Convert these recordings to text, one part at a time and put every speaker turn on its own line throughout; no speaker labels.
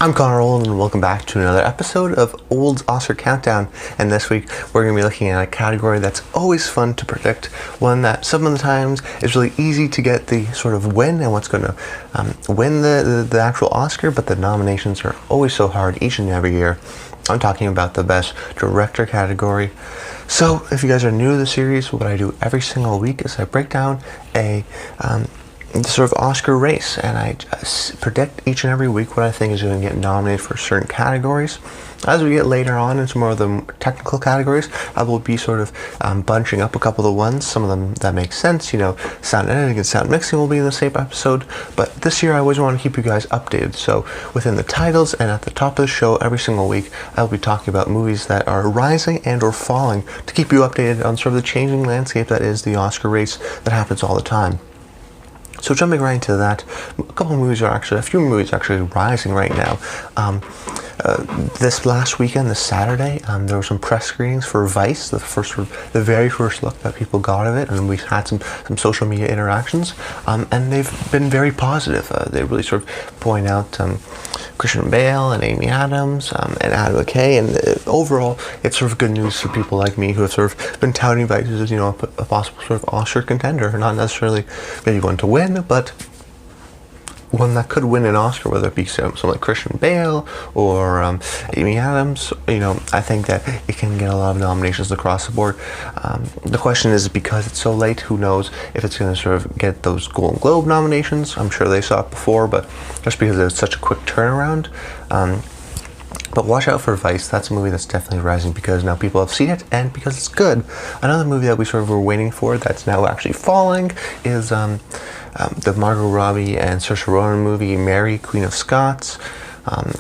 I'm Cuaron, and welcome back to another episode of Old's Oscar Countdown. And this week we're going to be looking at a category that's always fun to predict, one that some of the times is really easy to get the sort of win and what's going to win the actual Oscar, but the nominations are always so hard each and every year. I'm talking about the Best Director category. So if you guys are new to the series, what I do every single week is I break down a sort of Oscar race, and I predict each and every week what I think is going to get nominated for certain categories. As we get later on into more of the technical categories, I will be sort of bunching up a couple of the ones, some of them that make sense. Sound editing and sound mixing will be in the same episode, but this year I always want to keep you guys updated. So within the titles and at the top of the show every single week, I'll be talking about movies that are rising and or falling to keep you updated on sort of the changing landscape that is the Oscar race that happens all the time. So jumping right into that, a few movies actually rising right now. This last weekend, this Saturday, there were some press screenings for Vice, the very first look that people got of it, and we had some social media interactions, and they've been very positive. They really sort of point out Christian Bale and Amy Adams and Adam McKay, and overall, it's sort of good news for people like me who have sort of been touting Vice as a possible sort of Oscar contender, not necessarily maybe one to win, but one that could win an Oscar, whether it be someone like Christian Bale or Amy Adams. I think that it can get a lot of nominations across the board. The question is, because it's so late, who knows if it's going to sort of get those Golden Globe nominations. I'm sure they saw it before, but just because it's such a quick turnaround. But watch out for Vice. That's a movie that's definitely rising because now people have seen it and because it's good. Another movie that we sort of were waiting for that's now actually falling is the Margot Robbie and Saoirse Ronan movie, Mary, Queen of Scots.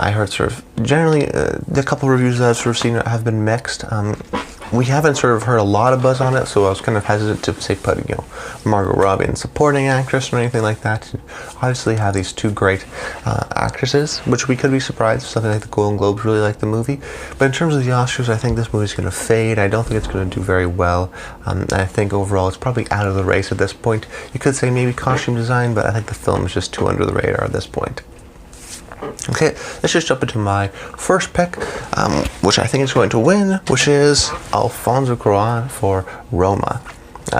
I heard sort of generally the couple of reviews that I've sort of seen have been mixed. We haven't sort of heard a lot of buzz on it, so I was kind of hesitant to say put Margot Robbie in supporting actress or anything like that. Obviously have these two great actresses, which we could be surprised if something like the Golden Globes really like the movie. But in terms of the Oscars, I think this movie's going to fade. I don't think it's going to do very well. I think overall it's probably out of the race at this point. You could say maybe costume design, but I think the film is just too under the radar at this point. Okay, let's just jump into my first pick, which I think is going to win, which is Alfonso Cuaron for Roma.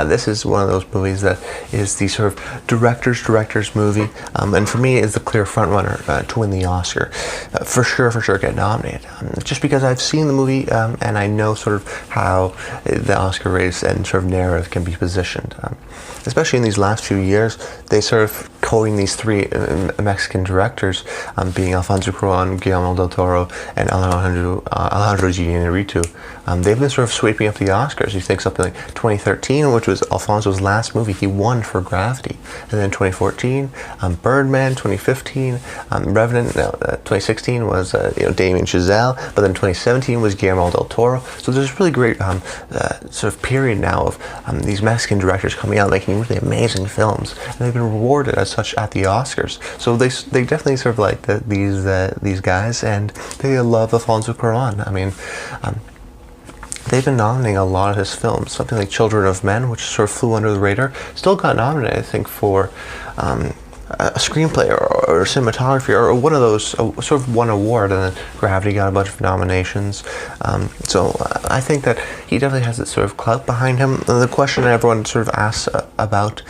This is one of those movies that is the sort of director's movie, and for me is the clear frontrunner to win the Oscar. For sure get nominated. Just because I've seen the movie and I know sort of how the Oscar race and sort of narrative can be positioned. Especially in these last few years, they sort of coined these three Mexican directors, being Alfonso Cuarón, Guillermo del Toro, and Alejandro Iñárritu. They've been sort of sweeping up the Oscars. You think something like 2013, which was Alfonso's last movie, he won for Gravity. And then 2014, Birdman, 2015, Revenant, 2016 was Damien Chazelle, but then 2017 was Guillermo del Toro. So there's a really great sort of period now of these Mexican directors coming out making really amazing films, and they've been rewarded as such at the Oscars. So they definitely sort of like these guys, and they love Alfonso Cuarón. I mean, they've been nominating a lot of his films. Something like Children of Men, which sort of flew under the radar, still got nominated, I think, for a screenplay or cinematography or one of those, sort of one award, and then Gravity got a bunch of nominations. So I think that he definitely has this sort of clout behind him. And the question everyone sort of asks about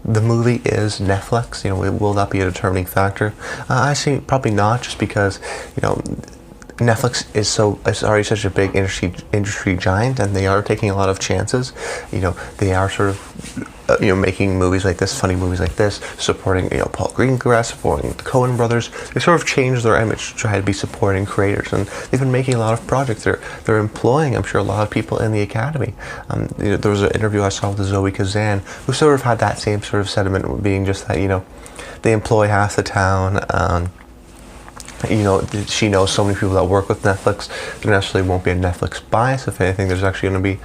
the movie is Netflix. Will that be a determining factor? I say probably not, just because Netflix is already such a big industry giant, and they are taking a lot of chances. They are sort of making movies like this, funny movies like this, supporting Paul Greengrass, supporting the Coen brothers. They sort of changed their image to try to be supporting creators, and they've been making a lot of projects. They're employing, I'm sure, a lot of people in the Academy. There was an interview I saw with Zoe Kazan, who sort of had that same sort of sentiment, being just that they employ half the town. She knows so many people that work with Netflix. There necessarily won't be a Netflix bias. If anything, there's actually going to be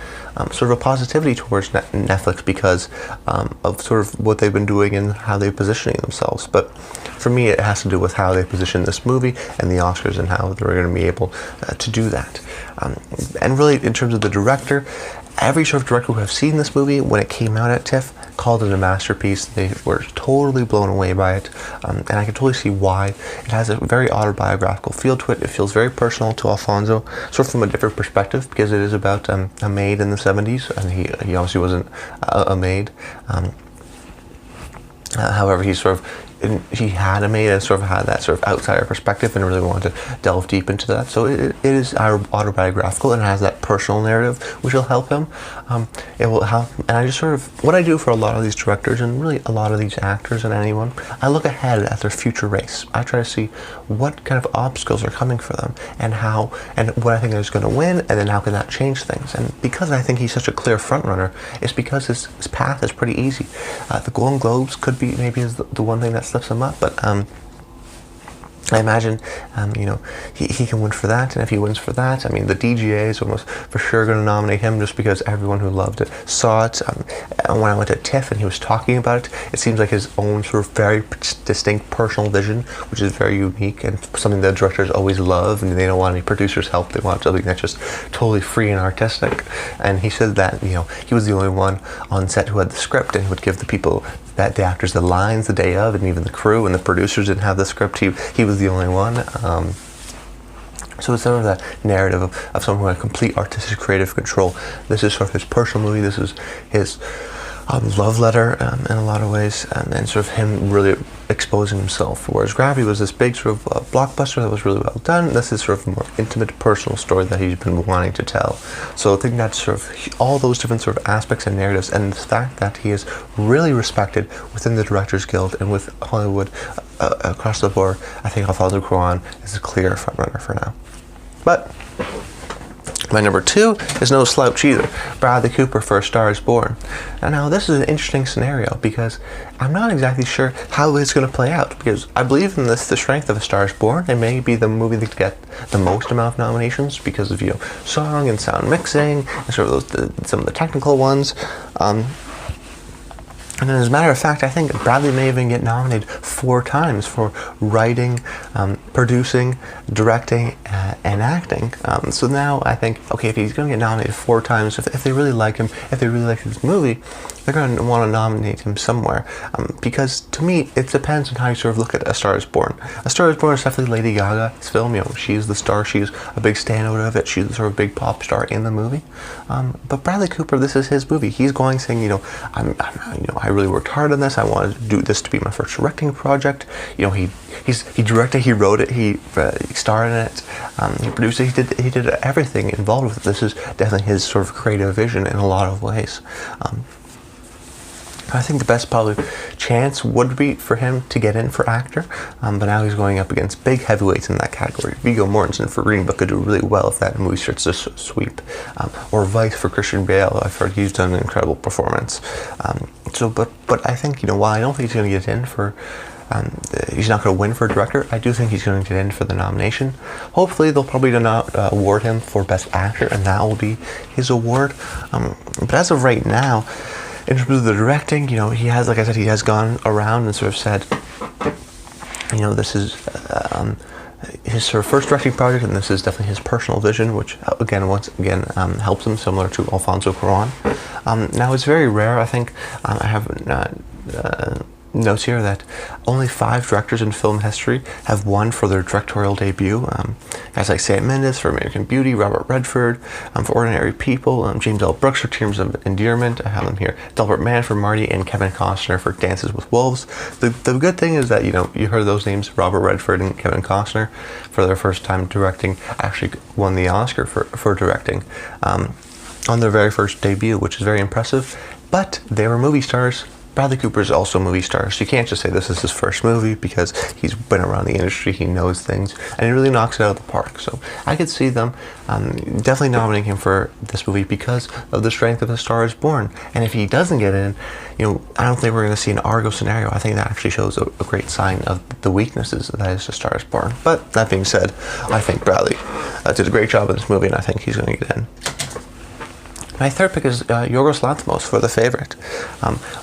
sort of a positivity towards Netflix because of sort of what they've been doing and how they're positioning themselves. But for me, it has to do with how they position this movie and the Oscars and how they're going to be able to do that. And really, in terms of the director, every sort of director who have seen this movie, when it came out at TIFF, called it a masterpiece. They were totally blown away by it, and I can totally see why. It has a very autobiographical feel to it. It feels very personal to Alfonso, sort of from a different perspective, because it is about a maid in the 70s, and he obviously wasn't a maid. However, he had a maid and sort of had that sort of outsider perspective and really wanted to delve deep into that. So it is autobiographical and it has that personal narrative, which will help him. It will help, and I just sort of, what I do for a lot of these directors and really a lot of these actors and anyone, I look ahead at their future race. I try to see what kind of obstacles are coming for them and what I think is going to win, and then how can that change things. And because I think he's such a clear front runner, it's because his path is pretty easy. The Golden Globes could be maybe is the one thing that slips him up, but I imagine, he can win for that, and if he wins for that, I mean, the DGA is almost for sure going to nominate him just because everyone who loved it saw it. And when I went to TIFF and he was talking about it, it seems like his own sort of very distinct personal vision, which is very unique and something that directors always love, and they don't want any producers' help. They want something that's just totally free and artistic. And he said that, he was the only one on set who had the script and would give the actors the lines the day of, and even the crew and the producers didn't have the script. He was the only one. So it's sort of that narrative of someone who had complete artistic creative control. This is sort of his personal movie. This is his love letter in a lot of ways, and sort of him really exposing himself. Whereas Gravity was this big sort of blockbuster that was really well done. This is sort of a more intimate, personal story that he's been wanting to tell. So I think that's sort of all those different sort of aspects and narratives, and the fact that he is really respected within the Directors Guild and with Hollywood across the board. I think Alfonso Cuaron is a clear frontrunner for now. But my number 2 is no slouch either. Bradley Cooper for A Star Is Born. And now this is an interesting scenario because I'm not exactly sure how it's going to play out, because I believe in the strength of A Star Is Born. It may be the movie that get the most amount of nominations because of song and sound mixing and sort of some of the technical ones. And as a matter of fact, I think Bradley may even get nominated 4 times for writing, producing, directing, and acting. So now I think, okay, if he's going to get nominated 4 times, if they really like him, if they really like his movie, they're going to want to nominate him somewhere. Because to me, it depends on how you sort of look at A Star Is Born. A Star Is Born is definitely Lady Gaga's film. She's the star. She's a big standout of it. She's the sort of big pop star in the movie. But Bradley Cooper, this is his movie. He's going saying, I really worked hard on this. I wanted to do this to be my first directing project. He directed, he wrote it, he starred in it, he produced it. He did everything involved with it. This is definitely his sort of creative vision in a lot of ways. I think the best probably chance would be for him to get in for actor, but now he's going up against big heavyweights in that category. Viggo Mortensen for Green Book could do really well if that movie starts to sweep, or Vice for Christian Bale. I've heard he's done an incredible performance. But I think, while I don't think he's going to get in for, he's not going to win for director, I do think he's going to get in for the nomination. Hopefully they'll probably not award him for Best Actor, and that will be his award. But as of right now, in terms of the directing, he has, like I said, he has gone around and sort of said, this is his sort of first directing project, and this is definitely his personal vision, which once again helps him, similar to Alfonso Cuarón. Now it's very rare. I think I have notes here that only 5 directors in film history have won for their directorial debut. Guys like Sam Mendes for American Beauty, Robert Redford for Ordinary People, James L. Brooks for Terms of Endearment. I have them here. Delbert Mann for Marty, and Kevin Costner for Dances with Wolves. The good thing is that you heard those names, Robert Redford and Kevin Costner, for their first time directing, actually won the Oscar for directing on their very first debut, which is very impressive. But they were movie stars. Bradley Cooper is also a movie star, so you can't just say this is his first movie, because he's been around the industry, he knows things, and he really knocks it out of the park. So I could see them definitely nominating him for this movie because of the strength of A Star Is Born. And if he doesn't get in, I don't think we're going to see an Argo scenario. I think that actually shows a great sign of the weaknesses that is A Star Is Born. But that being said, I think Bradley did a great job in this movie, and I think he's going to get in. My third pick is Yorgos Lanthimos for The Favourite.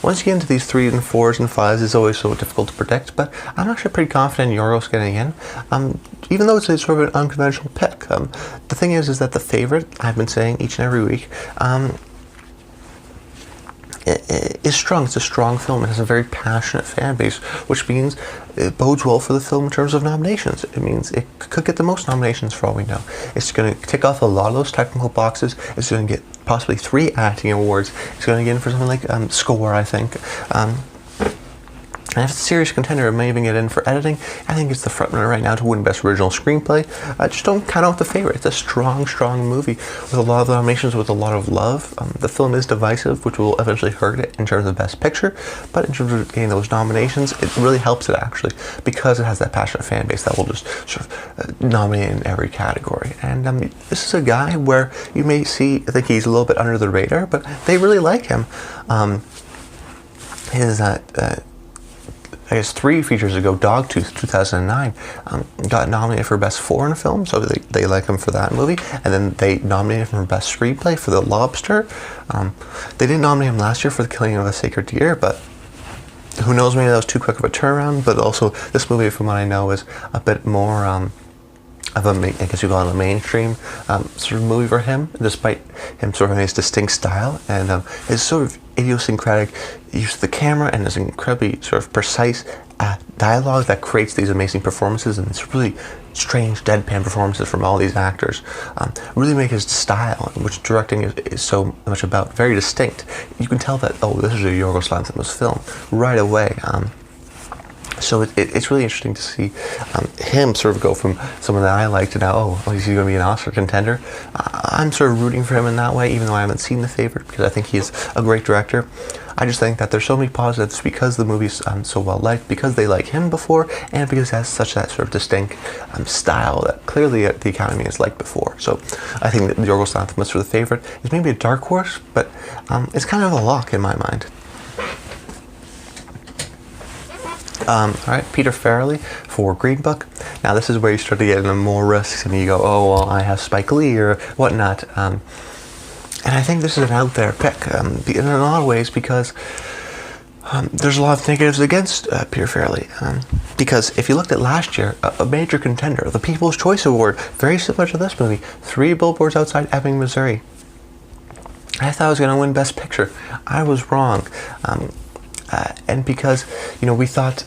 Once you get into these 3s and 4s and 5s, it's always so difficult to predict, but I'm actually pretty confident in Yorgos getting in, even though it's a sort of an unconventional pick. The thing is that The Favourite, I've been saying each and every week, is strong. It's a strong film. It has a very passionate fan base, which means it bodes well for the film in terms of nominations. It means it could get the most nominations for all we know. It's going to tick off a lot of those technical boxes. It's going to get possibly 3 acting awards. It's going to get in for something like score, I think. And if it's a serious contender, it may even get in for editing. I think it's the frontrunner right now to win Best Original Screenplay. Just don't count out The Favourite. It's a strong, strong movie with a lot of nominations, with a lot of love. The film is divisive, which will eventually hurt it in terms of Best Picture, but in terms of getting those nominations, it really helps it actually, because it has that passionate fan base that will just sort of nominate in every category. And this is a guy where you may see, I think he's a little bit under the radar, but they really like him. I guess 3 features ago, Dogtooth, 2009, got nominated for Best Foreign Film, so they like him for that movie. And then they nominated him for Best Screenplay for The Lobster. They didn't nominate him last year for The Killing of a Sacred Deer, but who knows, maybe that was too quick of a turnaround. But also, this movie, from what I know, is a bit more of a, I guess you call it a mainstream sort of movie for him, despite him sort of having his distinct style and his sort of idiosyncratic use of the camera and his incredibly sort of precise dialogue that creates these amazing performances, and it's really strange deadpan performances from all these actors really make his style, which directing is so much about, very distinct. You can tell that, oh, this is a Yorgos Lanthimos film right away. So it's really interesting to see him sort of go from someone that I like to now, oh, is he going to be an Oscar contender? I'm sort of rooting for him in that way, even though I haven't seen The Favourite, because I think he's a great director. I just think that there's so many positives because the movie's so well liked, because they like him before, and because it has such that sort of distinct style that clearly the Academy has liked before. So I think that Yorgos Lanthimos for The Favourite is maybe a dark horse, but it's kind of a lock in my mind. Alright, Peter Farrelly for Green Book. Now this is where you start to get into more risks and you go, oh, well, I have Spike Lee or whatnot. And I think this is an out there pick in a lot of ways, because there's a lot of negatives against Peter Farrelly. Because if you looked at last year, a major contender, the People's Choice Award, very similar to this movie, 3 Billboards Outside Ebbing, Missouri. I thought I was going to win Best Picture. I was wrong. And because, we thought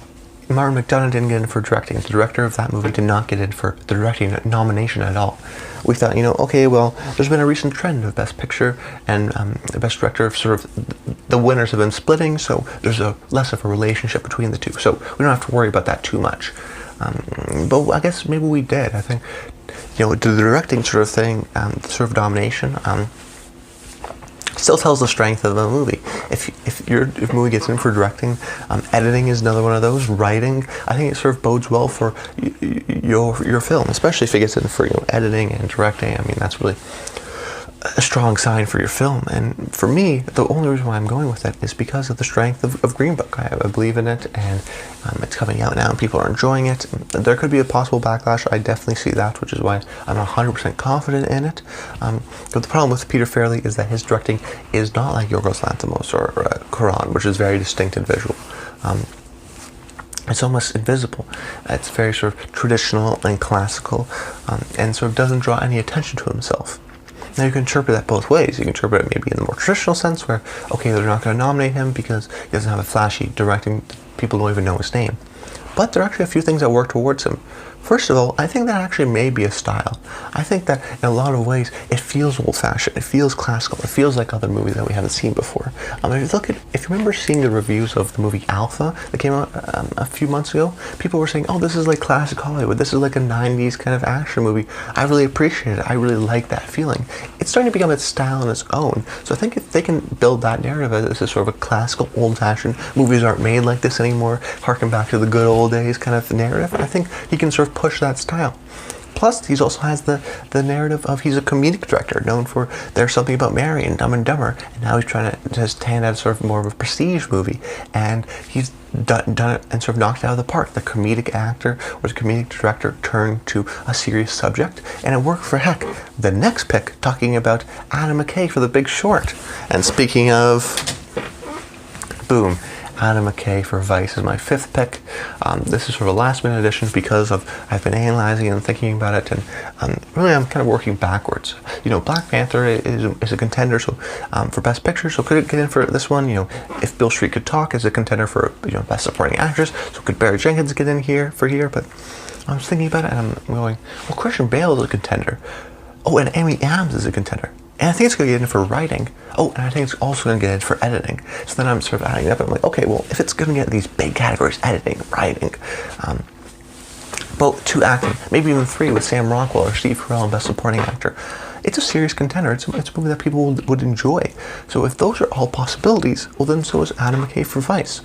Martin McDonagh didn't get in for directing. The director of that movie did not get in for the directing nomination at all. We thought, okay, well, there's been a recent trend of Best Picture and the Best Director of sort of the winners have been splitting, so there's less of a relationship between the two. So we don't have to worry about that too much. But I guess maybe we did. I think, the directing sort of thing, sort of domination, still tells the strength of a movie. If a movie gets in for directing, editing is another one of those. Writing, I think it sort of bodes well for your film, especially if it gets in for editing and directing. I mean, that's really a strong sign for your film. And for me, the only reason why I'm going with it is because of the strength of Green Book. I believe in it, and it's coming out now and people are enjoying it. There could be a possible backlash. I definitely see that, which is why I'm 100% confident in it. But the problem with Peter Farrelly is that his directing is not like Yorgos Lanthimos or Cuaron, which is very distinct and visual. It's almost invisible. It's very sort of traditional and classical, and sort of doesn't draw any attention to himself. Now you can interpret that both ways. You can interpret it maybe in the more traditional sense where, okay, they're not going to nominate him because he doesn't have a flashy directing, people don't even know his name. But there are actually a few things that work towards him. First of all, I think that actually may be a style. I think that in a lot of ways, it feels old-fashioned, it feels classical, it feels like other movies that we haven't seen before. If you remember seeing the reviews of the movie Alpha that came out a few months ago, people were saying, oh, this is like classic Hollywood, this is like a 90s kind of action movie. I really appreciate it, I really like that feeling. It's starting to become its style on its own. So I think if they can build that narrative as this is sort of a classical, old-fashioned, movies aren't made like this anymore, harken back to the good old days kind of narrative, I think he can sort of of push that style. Plus, he also has the narrative of he's a comedic director known for There's Something About Mary and Dumb and Dumber, and now he's trying to just hand out sort of more of a prestige movie, and he's done it and sort of knocked it out of the park. The comedic actor or the comedic director turned to a serious subject, and it worked for heck. The next pick, talking about Adam McKay for The Big Short, and speaking of, boom, Adam McKay for Vice is my 5th pick. This is sort of a last-minute addition because I've been analyzing and thinking about it, and really I'm kind of working backwards. Black Panther is a contender, so for Best Picture, so could it get in for this one? If Beale Street Could Talk is a contender for Best Supporting Actress, so could Barry Jenkins get in here? But I was thinking about it, and I'm going, well, Christian Bale is a contender. Oh, and Amy Adams is a contender. And I think it's going to get in for writing. Oh, and I think it's also going to get in for editing. So then I'm sort of adding it up, and I'm like, okay, well, if it's going to get these big categories, editing, writing, both 2 acting, maybe even 3 with Sam Rockwell or Steve Carell in Best Supporting Actor, it's a serious contender. It's a movie that people would enjoy. So if those are all possibilities, well, then so is Adam McKay for Vice.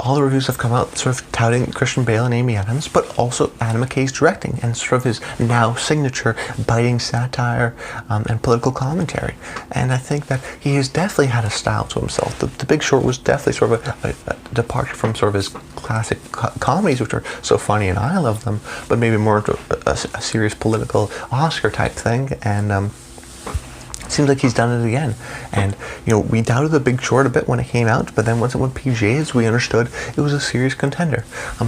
All the reviews have come out sort of touting Christian Bale and Amy Adams, but also Adam McKay's directing and sort of his now signature biting satire and political commentary. And I think that he has definitely had a style to himself. The Big Short was definitely sort of a departure from sort of his classic comedies, which are so funny and I love them, but maybe more into a serious political Oscar type thing. And it seems like he's done it again. And we doubted The Big Short a bit when it came out, but then once it went PGAs, we understood it was a serious contender.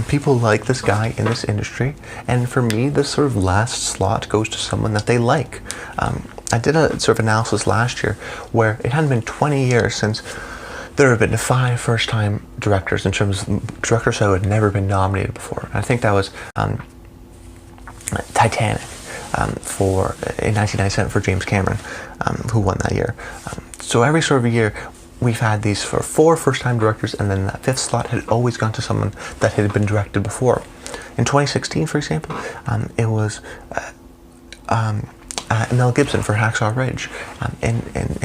People like this guy in this industry, and for me, this sort of last slot goes to someone that they like. I did a sort of analysis last year where it hadn't been 20 years since there have been 5 first-time directors in terms of directors who had never been nominated before. And I think that was Titanic. In 1997 for James Cameron, who won that year. So every sort of year, we've had these for 4 first-time directors, and then that 5th slot had always gone to someone that had been directed before. In 2016, for example, it was Mel Gibson for Hacksaw Ridge. In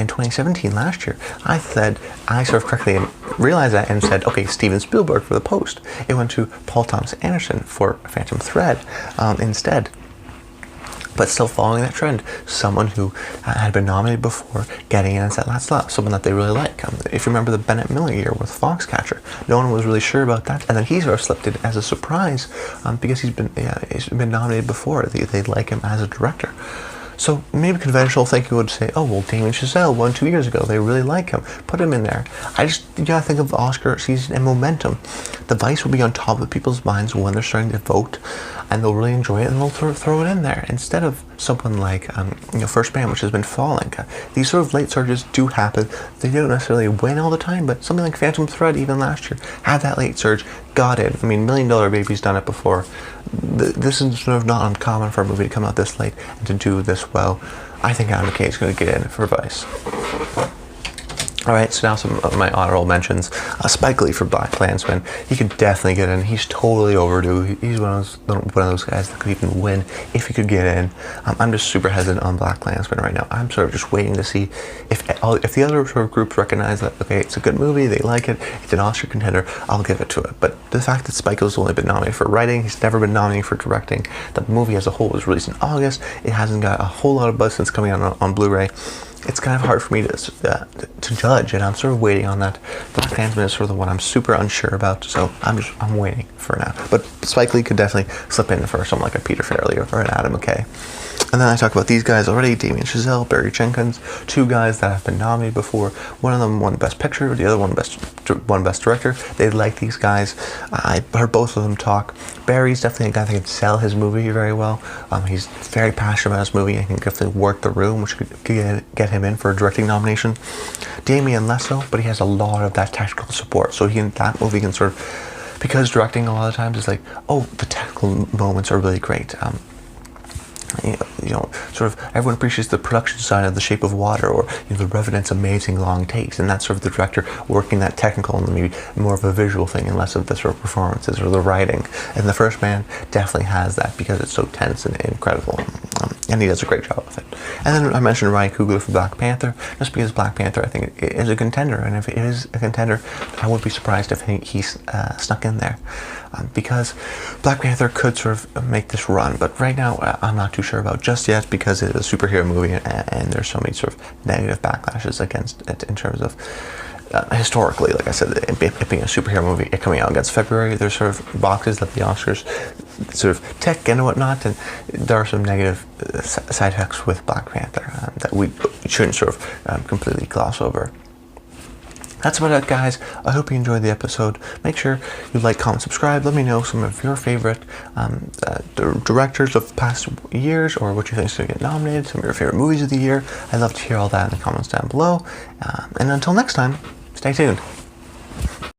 2017, last year, I sort of correctly realized that and said, okay, Steven Spielberg for The Post. It went to Paul Thomas Anderson for Phantom Thread instead. But still following that trend, someone who had been nominated before getting in at that last slot, someone that they really like. If you remember the Bennett Miller year with Foxcatcher, no one was really sure about that, and then he sort of slipped in as a surprise because he's been nominated before. They like him as a director. So maybe conventional thinking would say, oh, well, Damien Chazelle won 2 years ago. They really like him. Put him in there. You gotta think of the Oscar season and momentum. The Vice will be on top of people's minds when they're starting to vote, and they'll really enjoy it, and they'll throw it in there instead of someone like First Man, which has been falling. These sort of late surges do happen. They don't necessarily win all the time, but something like Phantom Thread, even last year, had that late surge, got in. I mean, $1 Million Baby's done it before. This is sort of not uncommon for a movie to come out this late and to do this well. I think Adam McKay is going to get in for Vice. Alright, so now some of my honorable mentions. Spike Lee for BlacKkKlansman. He could definitely get in. He's totally overdue. He's one of those guys that could even win if he could get in. I'm just super hesitant on BlacKkKlansman right now. I'm sort of just waiting to see if the other sort of groups recognize that, okay, it's a good movie, they like it, it's an Oscar contender, I'll give it to it. But the fact that Spike Lee's only been nominated for writing, he's never been nominated for directing, the movie as a whole was released in August, it hasn't got a whole lot of buzz since coming out on Blu-ray. It's kind of hard for me to judge, and I'm sort of waiting on that. BlacKkKlansman is sort of the one I'm super unsure about, so I'm waiting for now. But Spike Lee could definitely slip in for someone like a Peter Farrelly or an Adam McKay. And then I talk about these guys already: Damien Chazelle, Barry Jenkins, 2 guys that have been nominated before. One of them won Best Picture, the other one Best Director. They like these guys. I heard both of them talk. Barry's definitely a guy that can sell his movie very well. He's very passionate about his movie and can definitely work the room, which could get him in for a directing nomination. Damien less so, but he has a lot of that technical support, so that movie can sort of, because directing a lot of times is like, oh, the technical moments are really great. Sort of everyone appreciates the production side of The Shape of Water, or The Revenant's amazing long takes, and that's sort of the director working that technical and maybe more of a visual thing and less of the sort of performances or the writing. And The First Man definitely has that because it's so tense and incredible. And he does a great job with it. And then I mentioned Ryan Coogler for Black Panther, just because Black Panther, I think, is a contender. And if it is a contender, I wouldn't be surprised if he's snuck in there. Because Black Panther could sort of make this run. But right now, I'm not too sure about just yet, because it is a superhero movie and there's so many sort of negative backlashes against it in terms of historically, like I said, it being a superhero movie, it coming out against February, there's sort of boxes that the Oscars sort of tick and whatnot, and there are some negative side effects with Black Panther that we shouldn't sort of completely gloss over. That's about it, guys. I hope you enjoyed the episode. Make sure you like, comment, subscribe. Let me know some of your favorite directors of past years, or what you think is going to get nominated, some of your favorite movies of the year. I'd love to hear all that in the comments down below. And until next time, stay tuned.